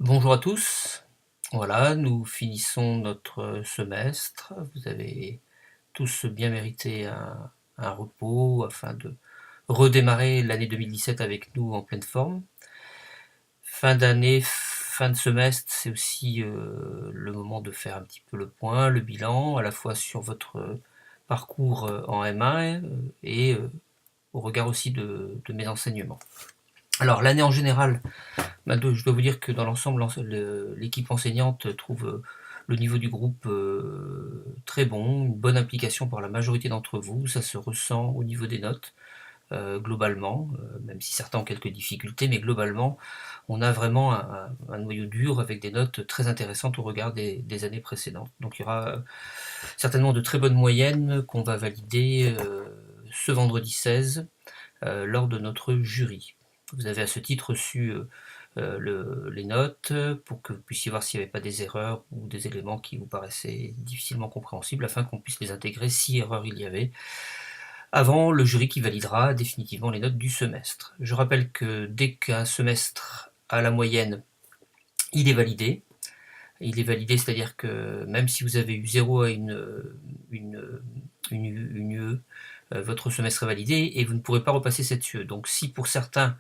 Bonjour à tous. Voilà, nous finissons notre semestre. Vous avez tous bien mérité un repos afin de redémarrer l'année 2017 avec nous en pleine forme. Fin d'année, fin de semestre, c'est aussi le moment de faire un petit peu le point, le bilan, à la fois sur votre parcours en M1 et au regard aussi de mes enseignements. Alors l'année en général, je dois vous dire que dans l'ensemble, l'équipe enseignante trouve le niveau du groupe très bon, une bonne implication par la majorité d'entre vous, ça se ressent au niveau des notes, globalement, même si certains ont quelques difficultés, mais globalement, on a vraiment un noyau dur avec des notes très intéressantes au regard des années précédentes. Donc il y aura certainement de très bonnes moyennes qu'on va valider ce vendredi 16 lors de notre jury. Vous avez à ce titre reçu les notes pour que vous puissiez voir s'il n'y avait pas des erreurs ou des éléments qui vous paraissaient difficilement compréhensibles afin qu'on puisse les intégrer si erreur il y avait avant le jury qui validera définitivement les notes du semestre. Je rappelle que dès qu'un semestre a la moyenne, il est validé. Il est validé, c'est-à-dire que même si vous avez eu 0 à une, une UE, votre semestre est validé et vous ne pourrez pas repasser cette UE. Donc si pour certains,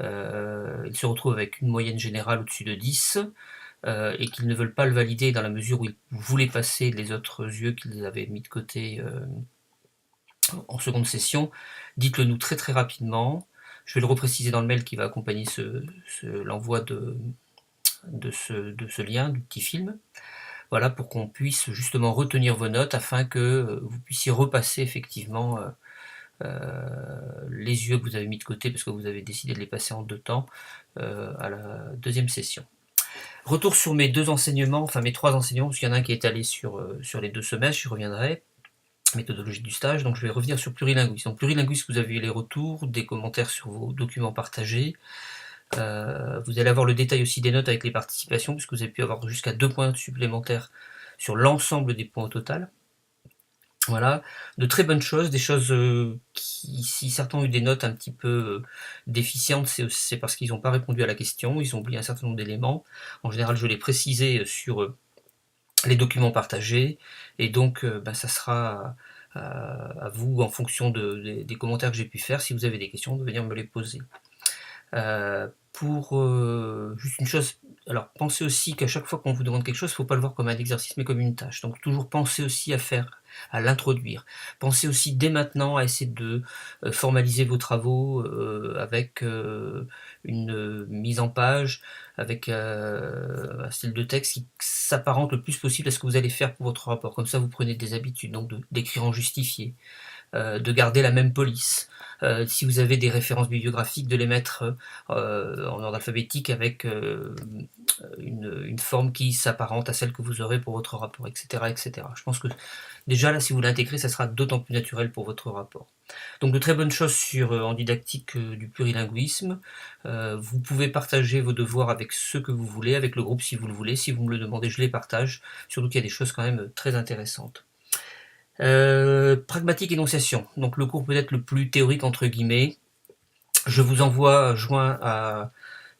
ils se retrouvent avec une moyenne générale au-dessus de 10 et qu'ils ne veulent pas le valider dans la mesure où ils voulaient passer les autres UE qu'ils avaient mis de côté en seconde session, dites-le nous très très rapidement. Je vais le repréciser dans le mail qui va accompagner l'envoi de ce lien, du petit film. Voilà, pour qu'on puisse justement retenir vos notes afin que vous puissiez repasser effectivement les UE que vous avez mis de côté parce que vous avez décidé de les passer en deux temps à la deuxième session. Retour sur mes deux enseignements, enfin mes trois enseignements, parce qu'il y en a un qui est allé sur les deux semestres, j'y reviendrai. Méthodologie du stage, donc je vais revenir sur plurilinguisme. Donc plurilinguisme, vous avez eu les retours, des commentaires sur vos documents partagés. Vous allez avoir le détail aussi des notes avec les participations, puisque vous avez pu avoir jusqu'à 2 points supplémentaires sur l'ensemble des points au total. Voilà, de très bonnes choses, des choses qui, si certains ont eu des notes un petit peu déficientes, c'est parce qu'ils n'ont pas répondu à la question, ils ont oublié un certain nombre d'éléments. En général, je l'ai précisé sur les documents partagés, et donc ça sera à vous, en fonction des commentaires que j'ai pu faire, si vous avez des questions, de venir me les poser. Pour juste une chose, alors pensez aussi qu'à chaque fois qu'on vous demande quelque chose, il ne faut pas le voir comme un exercice mais comme une tâche. Donc toujours pensez aussi à l'introduire. Pensez aussi dès maintenant à essayer de formaliser vos travaux avec une mise en page, avec un style de texte qui s'apparente le plus possible à ce que vous allez faire pour votre rapport. Comme ça, vous prenez des habitudes, donc d'écrire en justifié, de garder la même police. Si vous avez des références bibliographiques, de les mettre en ordre alphabétique avec une forme qui s'apparente à celle que vous aurez pour votre rapport, etc., etc. Je pense que déjà là, si vous l'intégrez, ça sera d'autant plus naturel pour votre rapport. Donc de très bonnes choses en didactique du plurilinguisme. Vous pouvez partager vos devoirs avec ceux que vous voulez, avec le groupe si vous le voulez. Si vous me le demandez, je les partage. Surtout qu'il y a des choses quand même très intéressantes. Pragmatique énonciation, donc le cours peut-être le plus théorique entre guillemets. Je vous envoie joint à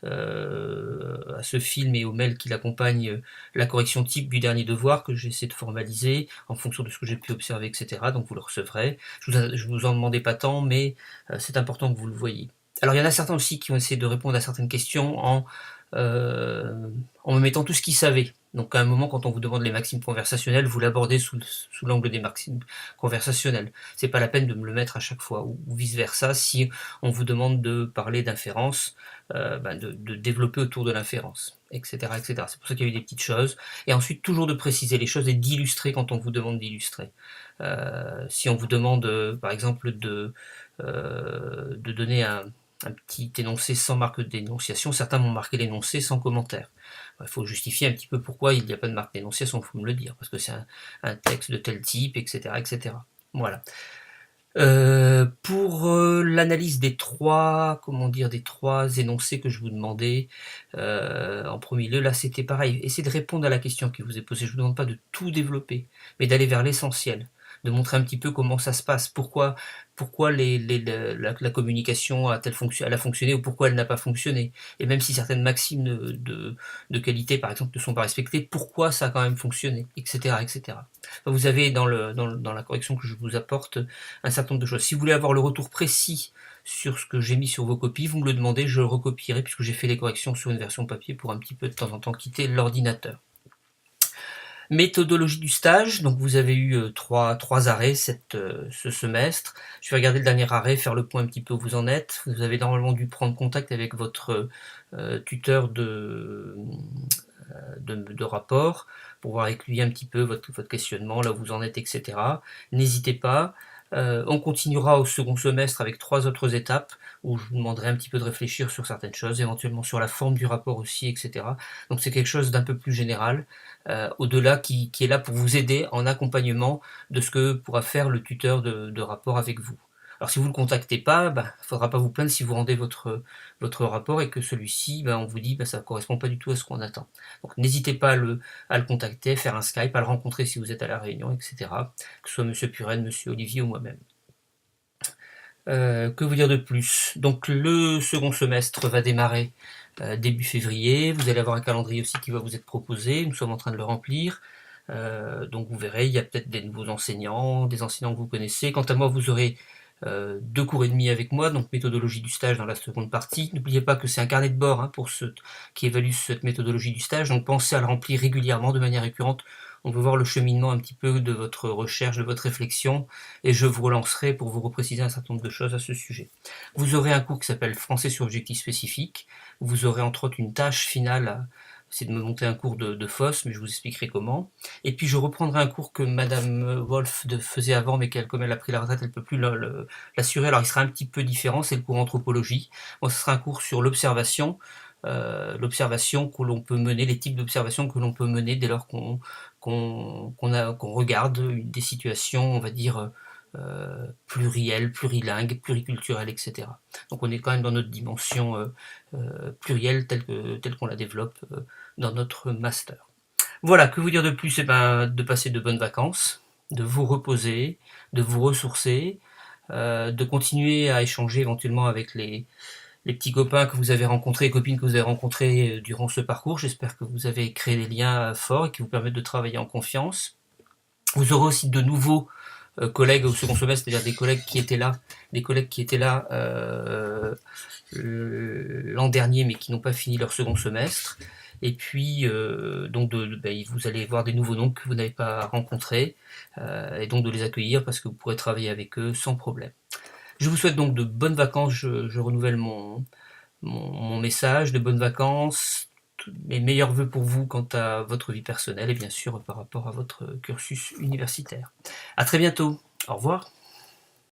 ce film et au mail qui l'accompagne la correction type du dernier devoir que j'essaie de formaliser en fonction de ce que j'ai pu observer, etc. Donc vous le recevrez. Je vous en demandais pas tant, mais c'est important que vous le voyez. Alors il y en a certains aussi qui ont essayé de répondre à certaines questions en me mettant tout ce qu'ils savaient. Donc à un moment, quand on vous demande les maximes conversationnelles, vous l'abordez sous l'angle des maximes conversationnelles. C'est pas la peine de me le mettre à chaque fois, ou vice versa. Si on vous demande de parler d'inférence, de développer autour de l'inférence, etc., etc. C'est pour ça qu'il y a eu des petites choses. Et ensuite, toujours de préciser les choses et d'illustrer quand on vous demande d'illustrer. Si on vous demande, par exemple, de donner un petit énoncé sans marque d'énonciation, certains m'ont marqué l'énoncé sans commentaire. Il faut justifier un petit peu pourquoi il n'y a pas de marque d'énonciation, il faut me le dire, parce que c'est un texte de tel type, etc., etc. Voilà. Pour l'analyse des trois énoncés que je vous demandais en premier lieu, là c'était pareil. Essayez de répondre à la question qui vous est posée. Je ne vous demande pas de tout développer, mais d'aller vers l'essentiel. de montrer un petit peu comment ça se passe, pourquoi la communication elle a fonctionné ou pourquoi elle n'a pas fonctionné. Et même si certaines maximes de qualité, par exemple, ne sont pas respectées, pourquoi ça a quand même fonctionné, etc. etc. Enfin, vous avez dans la correction que je vous apporte un certain nombre de choses. Si vous voulez avoir le retour précis sur ce que j'ai mis sur vos copies, vous me le demandez, je le recopierai puisque j'ai fait les corrections sur une version papier pour un petit peu de temps en temps quitter l'ordinateur. Méthodologie du stage, donc vous avez eu trois arrêts ce semestre. Je vais regarder le dernier arrêt, faire le point un petit peu où vous en êtes. Vous avez normalement dû prendre contact avec votre tuteur de rapport pour voir avec lui un petit peu votre questionnement, là où vous en êtes, etc. N'hésitez pas. On continuera au second semestre avec 3 autres étapes où je vous demanderai un petit peu de réfléchir sur certaines choses, éventuellement sur la forme du rapport aussi, etc. Donc c'est quelque chose d'un peu plus général, au-delà qui est là pour vous aider en accompagnement de ce que pourra faire le tuteur de rapport avec vous. Alors si vous ne le contactez pas, il ne faudra pas vous plaindre si vous rendez votre rapport et que celui-ci, on vous dit ça ne correspond pas du tout à ce qu'on attend. Donc n'hésitez pas à le contacter, faire un Skype, à le rencontrer si vous êtes à la réunion, etc. Que ce soit M. Puren, M. Olivier ou moi-même. Que vous dire de plus? Donc le second semestre va démarrer début février. Vous allez avoir un calendrier aussi qui va vous être proposé. Nous sommes en train de le remplir. Donc vous verrez, il y a peut-être des nouveaux enseignants, des enseignants que vous connaissez. Quant à moi, vous aurez 2 cours et demi avec moi, donc méthodologie du stage dans la seconde partie. N'oubliez pas que c'est un carnet de bord pour ceux qui évaluent cette méthodologie du stage, donc pensez à le remplir régulièrement, de manière récurrente. On veut voir le cheminement un petit peu de votre recherche, de votre réflexion, et je vous relancerai pour vous repréciser un certain nombre de choses à ce sujet. Vous aurez un cours qui s'appelle Français sur objectif spécifique. Vous aurez entre autres une tâche finale, c'est de me monter un cours de FOSS, mais je vous expliquerai comment. Et puis je reprendrai un cours que Madame Wolf faisait avant, mais comme elle a pris la retraite, elle ne peut plus l'assurer. Alors il sera un petit peu différent, c'est le cours anthropologie. Moi, ce sera un cours sur l'observation que l'on peut mener, les types d'observations que l'on peut mener dès lors qu'on regarde des situations, on va dire, plurielles, plurilingues, pluriculturelles, etc. Donc on est quand même dans notre dimension plurielle telle qu'on la développe dans notre master. Voilà, que vous dire de plus? De passer de bonnes vacances, de vous reposer, de vous ressourcer, de continuer à échanger éventuellement avec les petits copains que vous avez rencontrés, les copines que vous avez rencontrées durant ce parcours. J'espère que vous avez créé des liens forts et qui vous permettent de travailler en confiance. Vous aurez aussi de nouveaux collègues au second semestre, c'est-à-dire des collègues qui étaient là l'an dernier mais qui n'ont pas fini leur second semestre. Et puis, vous allez voir des nouveaux noms que vous n'avez pas rencontrés, et donc de les accueillir parce que vous pourrez travailler avec eux sans problème. Je vous souhaite donc de bonnes vacances, je renouvelle mon message, de bonnes vacances, mes meilleurs vœux pour vous quant à votre vie personnelle et bien sûr par rapport à votre cursus universitaire. À très bientôt, au revoir.